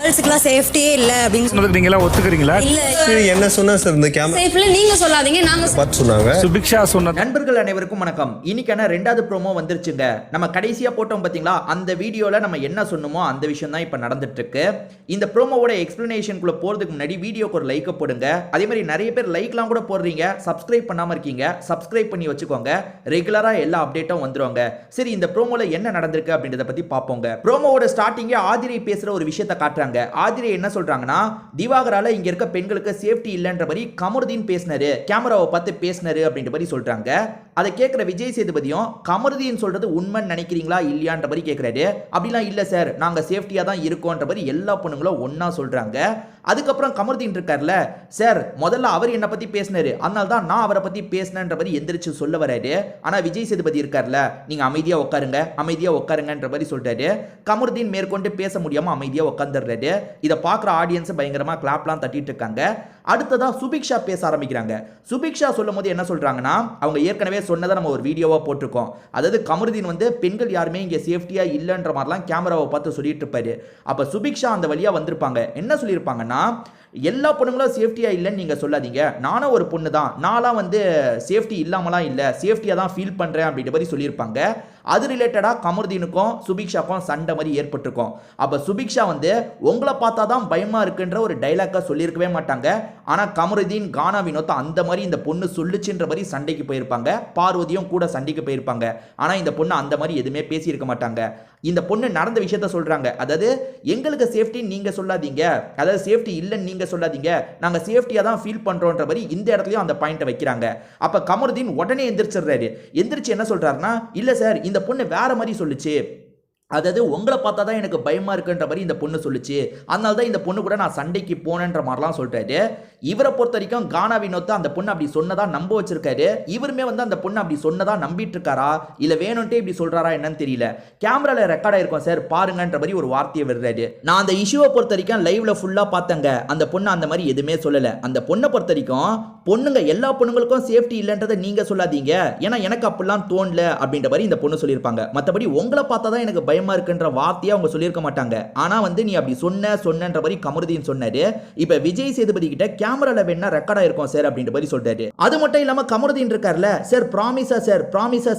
கேர்ள்ஸ்க்குலாம் சேஃப்டியே இல்ல அப்படின்னு சொன்னதுக்கு நீங்க எல்லாம் ஒத்துக்கிறீங்களா? இல்ல சரி, என்ன சொன்னா சார் இந்த கேமரா சேஃப்ல நீங்க சொல்லாதீங்க நாங்க பார்த்து சொன்னாங்க. சுபிக்ஷா சொன்ன நண்பர்கள் அனைவருக்கும் வணக்கம். இன்னைக்கான 2வது ப்ரோமோ வந்துருச்சுங்க. நம்ம கடைசியா போட்டோம் பாத்தீங்களா, அந்த வீடியோல நம்ம என்ன சொன்னோமோ அந்த விஷயம் தான் இப்ப நடந்துட்டு இருக்கு. இந்த ப்ரோமோவோட எக்ஸ்பிளனேஷனுக்குள்ள போறதுக்கு முன்னாடி வீடியோக்கு ஒரு லைக் போடுங்க. அதே மாதிரி நிறைய பேர் லைக்லாம் கூட போடுறீங்க, சப்ஸ்கிரைப் பண்ணாம இருக்கீங்க, சப்ஸ்கிரைப் பண்ணி வச்சுக்கோங்க. ரெகுலரா எல்லா அப்டேட்டும் வந்துருவாங்க. சரி, இந்த ப்ரோமோல என்ன நடந்திருக்கு அப்படின்றத பத்தி பாப்போங்க. ப்ரோமோவோட ஸ்டார்டிங்கே ஆதிரை பேசுற ஒரு விஷயத்தை காட்டுறாங்க. ஆதிரை என்ன சொல்றாங்கன்னா, திவாகரால இங்க இருக்க பெண்களுக்கு சேஃப்டி இல்லன்ற மாதிரி கமருதீன் பேசினாரு, கேமராவை பார்த்து பேசினாரு அப்படின்ற மாதிரி சொல்றாங்க. அதை கேட்கிற விஜய் சேதுபதியும் கமருதீன் சொல்றது உண்மைன்னு நினைக்கிறீங்களா இல்லையான்ற மாதிரி கேட்கிறாரு. அப்படிலாம் இல்ல சார், நாங்க சேஃப்டியா தான் இருக்கோன்ற மாதிரி எல்லா பொண்ணுங்களும் ஒன்னா சொல்றாங்க. அதுக்கப்புறம் கமருதீன் இருக்கார்ல, சார் முதல்ல அவர் என்ன பத்தி பேசினாரு, அதனால தான் நான் அவரை பத்தி பேசினேன்ற மாதிரி எந்திரிச்சு சொல்ல வராரு. ஆனா விஜய் சேதுபதி இருக்கார்ல, நீங்க அமைதியா உட்காருங்க, அமைதியா உட்காருங்கன்ற மாதிரி சொல்றாரு. கமருதீன் மேற்கொண்டு பேச முடியாம அமைதியா உட்காந்துடுறாரு. இதை பார்க்குற ஆடியன்ஸ் பயங்கரமா கிளாப்லாம் தட்டிட்டு இருக்காங்க. அடுத்ததா சுபிக்ஷா பேச ஆரம்பிக்கிறாங்க. சுபிக்ஷா சொல்லும் போது என்ன சொல்றாங்கன்னா, அவங்க ஏற்கனவே சொன்னதை நம்ம ஒரு வீடியோவா போட்டிருக்கோம். அதாவது கமருதீன் வந்து பெண்கள் யாருமே இங்க சேஃப்டியா இல்லைன்ற மாதிரிலாம் கேமராவை பார்த்து சொல்லிட்டு இருப்பாரு. அப்ப சுபிக்ஷா அந்த வழியா வந்திருப்பாங்க. என்ன சொல்லியிருப்பாங்கன்னா, எல்லா பொண்ணுங்களும் சேஃப்டியா இல்லைன்னு நீங்க சொல்லாதீங்க, நானும் ஒரு பொண்ணு தான், நான்லாம் வந்து சேஃப்டி இல்லாமலாம் இல்லை, சேஃப்டியா தான் ஃபீல் பண்றேன் அப்படின்ற மாதிரி சொல்லியிருப்பாங்க. அது ரிலேட்டடா கமருதீனுக்கும் சுபிக்ஷாக்கும் சண்டை மாதிரி ஏற்பட்டிருக்கும். அப்ப சுபிக்ஷா வந்து உங்களை பார்த்தா தான் பயமா இருக்குன்ற ஒரு டைலாக்கா சொல்லியிருக்கவே மாட்டாங்க. ஆனா கமருதீன் கானா வினோத் அந்த மாதிரி இந்த பொண்ணு சொல்லுச்சுன்ற மாதிரி சண்டைக்கு போயிருப்பாங்க. பார்வதியும் கூட சண்டைக்கு போயிருப்பாங்க. ஆனா இந்த பொண்ணு அந்த மாதிரி எதுவுமே பேசியிருக்க மாட்டாங்க. இந்த பொண்ணு நடந்த விஷயத்த சொல்றாங்க. அதாவது எங்களுக்கு சேஃப்டி நீங்க சொல்லாதீங்க, அதாவது சேஃப்டி இல்லைன்னு நீங்க சொல்லாதீங்க, நாங்க சேஃப்டியா தான் ஃபீல் பண்றோன்ற மாதிரி இந்த இடத்துலயும் அந்த பாயிண்ட்டை வைக்கிறாங்க. அப்ப கமருதீன் உடனே எந்திரிச்சிடுறாரு. எந்திரிச்சு என்ன சொல்றாருன்னா, இல்ல சார் இந்த பொண்ணு வேற மாதிரி சொல்லுச்சு, அதாவது உங்களை பார்த்தா தான் எனக்கு பயமா இருக்குன்ற மாதிரி இந்த பொண்ணு சொல்லுச்சு, அதனால தான் இந்த பொண்ணு கூட நான் சண்டைக்கு போனேன்ற மாதிரிலாம் சொல்றாரு. இவரை பொறுத்த வரைக்கும் கானா வினோத் அந்த பொண்ணு அப்படி சொன்னதா நம்ப வச்சிருக்காரு. இவருமே வந்து அந்த பொண்ணு அப்படி சொன்னதா நம்பிட்டு இருக்காரா இல்ல வேணும்ட்டே இப்படி சொல்றாரா என்னன்னு தெரியல. கேமரால ரெக்கார்ட் ஆயிருக்கும் சார் பாருங்கன்ற மாதிரி ஒரு வார்த்தையை விடுறாரு. நான் அந்த இஷ்யூவை பொறுத்த வரைக்கும் லைவ்ல ஃபுல்லா பார்த்தங்க. அந்த பொண்ணு அந்த மாதிரி எதுவுமே சொல்லல. அந்த பொண்ணை பொறுத்த வரைக்கும் பொண்ணுங்க எல்லா பொண்ணுங்களுக்கும் சேஃப்டி இல்லைன்றதை நீங்க சொல்லாதீங்க, ஏன்னா எனக்கு அப்படிலாம் தோணல அப்படின்ற மாதிரி இந்த பொண்ணு சொல்லியிருப்பாங்க. மற்றபடி உங்களை பார்த்தா தான் எனக்கு பயமா இருக்குன்ற வார்த்தையை அவங்க சொல்லியிருக்க மாட்டாங்க. ஆனா வந்து நீ அப்படி சொன்னன்ற மாதிரி கமருதீன் சொன்னாரு. இப்ப விஜய் சேதுபதி கிட்ட கேமரால வேணா ரெக்கார்ட் ஆயிருக்கும் சார் அப்படின்ற மாதிரி சொல்றாரு. அது மட்டும் இல்லாம கமருதீன் இருக்கார்ல, சார் ப்ராமிஸா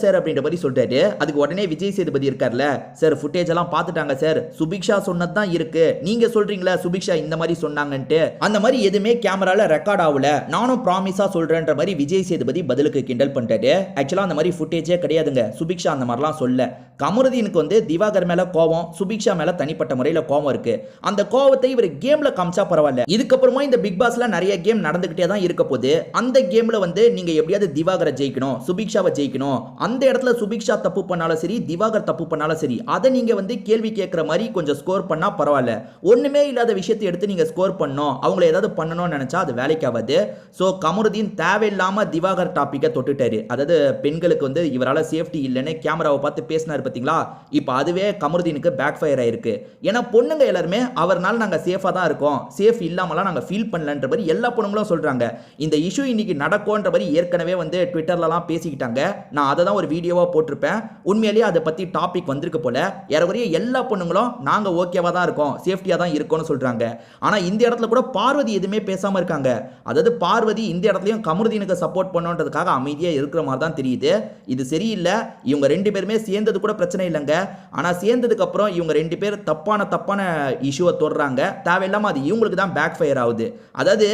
சார் அப்படின்ற மாதிரி சொல்றாரு. அதுக்கு உடனே விஜய் சேதுபதி இருக்கார்ல, சார் ஃபுட்டேஜ் எல்லாம் பார்த்துட்டாங்க சார், சுபிக்ஷா சொன்னது தான் இருக்கு, நீங்க சொல்றீங்களா சுபிக்ஷா இந்த மாதிரி சொன்னாங்கன்ட்டு, அந்த மாதிரி எதுவுமே கேமரால ரெக்கார்ட் ஆகல, நானும் ப்ராமிஸா சொல்றேன்ற மாதிரி விஜய் சேதுபதி பதிலுக்கு கிண்டல் பண்றாரு. ஆக்சுவலா அந்த மாதிரி ஃபுட்டேஜே கிடையாதுங்க, சுபிக்ஷா அந்த மாதிரிலாம் சொல்ல. கமருதீனுக்கு வந்து திவாகர் மேல கோவம், சுபிக்ஷா மேல தனிப்பட்ட முறையில் கோவம் இருக்கு. அந்த கோவத்தை இவர் கேம்ல காமிச்சா பரவாயில்ல. இதுக்கப்புறமா இந்த பிக் பாஸ்ல நிறைய கேம் நடந்துகிட்டே தான் இருக்க போது. அந்த கேம்ல வந்து நீங்க எப்படியாவது திவாகரை ஜெயிக்கணும், சுபிக்ஷாவை ஜெயிக்கணும். அந்த இடத்துல சுபிக்ஷா தப்பு பண்ணாலும் சரி, திவாகர் தப்பு பண்ணாலும் சரி, அதை நீங்க வந்து கேள்வி கேட்கிற மாதிரி கொஞ்சம் ஸ்கோர் பண்ணா பரவாயில்ல. ஒண்ணுமே இல்லாத விஷயத்தை எடுத்து நீங்க ஸ்கோர் பண்ணணும், அவங்கள ஏதாவது பண்ணணும்னு நினைச்சா அது வேலைக்கு ஆகாது. சோ கமருதீன் தேவையில்லாம திவாகர் டாபிக்கை தொட்டுட்டாரு. அதாவது பெண்களுக்கு வந்து இவரால சேஃப்டி இல்லைன்னு கேமராவை பார்த்து பேசினாரு பாத்தீங்களா. இப்போ அதுவே கமருதீனுக்கு பேக் ஃபயர் ஆயிருக்கு. ஏன்னா பொண்ணுங்க எல்லாருமே அவர்னால நாங்க சேஃபா தான் இருக்கோம், சேஃப் இல்லாமலாம் நாங்க ஃபீல் பண்ணலன்ற மாதிரி எல்லா பொண்ணுங்களும் சொல்றாங்க. இந்த இஷ்யூ இன்னைக்கு நடக்கும்ன்ற மாதிரி ஏற்கனவே வந்து ட்விட்டர்லலாம் பேசிக்கிட்டாங்க. நான் அதை தான் ஒரு வீடியோவா போட்டிருப்பேன். உண்மையிலேயே அதை பத்தி டாபிக் வந்திருக்கு போல. ஏறக்குறைய எல்லா பொண்ணுங்களும் நாங்க ஓகேவா தான் இருக்கோம், சேஃப்டியா தான் இருக்கோம்னு சொல்றாங்க. ஆனா இந்த இடத்துல கூட பார்வதி எதுவுமே பேசாம இருக்காங்க. அதாவது பார்வதி இந்த இடத்துலயும் கமருதீனுக்கு சப்போர்ட் பண்ணுன்றதுக்காக அமைதியா இருக்கிற மாதிரி தான் தெரியுது. இது சரியில்லை. இவங்க ரெண்டு பேருமே சேர்ந்தது கூட பிரச்சனை இல்லைங்க. ஆனா சேர்ந்ததுக்கு அப்புறம் இவங்க ரெண்டு பேர் தப்பான இஷ்யூவை தொடுறாங்க. தேவையில்லாம அது இவங்களுக்கு தான் பேக் ஃபயர் ஆகுது. அதாவது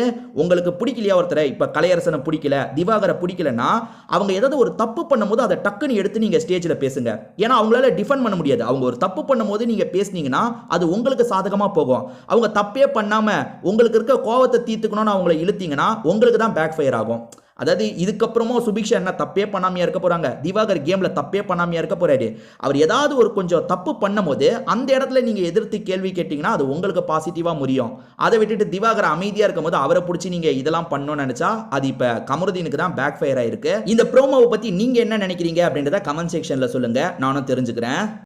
உங்களுக்கு பிடிக்கலையா ஒருத்தரை, இப்ப கலையரசனை பிடிக்கல, திவாகரை பிடிக்கலன்னா அவங்க ஏதாவது ஒரு தப்பு பண்ணும்போது அதை டக்குன்னு எடுத்து நீங்க ஸ்டேஜ்ல பேசுங்க. ஏன்னா அவங்களால டிஃபெண்ட் பண்ண முடியாது. அவங்க ஒரு தப்பு பண்ணும்போது நீங்க பேசுனீங்கன்னா அது உங்களுக்கு சாதகமா போகும். அவங்க தப்பே பண்ணாம உங்களுக்கு இருக்க கோவத்தை தீர்த்துக்கணும்னு அவங்களை இழுத்தீங்கன்னா உங்களுக்கு தான் பேக் ஃபயர் ஆகும். அதாவது இதுக்கப்புறமும் சுபிக்ஷா என்ன தப்பே பண்ணாமையா இருக்க போறாங்க, திவாகர் கேம்ல தப்பே பண்ணாமையா இருக்க போறாரு. அவர் ஏதாவது ஒரு கொஞ்சம் தப்பு பண்ணும் போது அந்த இடத்துல நீங்க எதிர்த்து கேள்வி கேட்டீங்கன்னா அது உங்களுக்கு பாசிட்டிவா முடியும். அதை விட்டுட்டு திவாகர் அமைதியா இருக்கும் போது அவரை பிடிச்சி நீங்க இதெல்லாம் பண்ணணும்னு நினைச்சா அது இப்ப கமருதீனுக்கு தான் பேக் ஃபயர் ஆயிருக்கு. இந்த ப்ரோமோவை பத்தி நீங்க என்ன நினைக்கிறீங்க அப்படின்றத கமெண்ட் செக்ஷன்ல சொல்லுங்க, நானும் தெரிஞ்சுக்கிறேன்.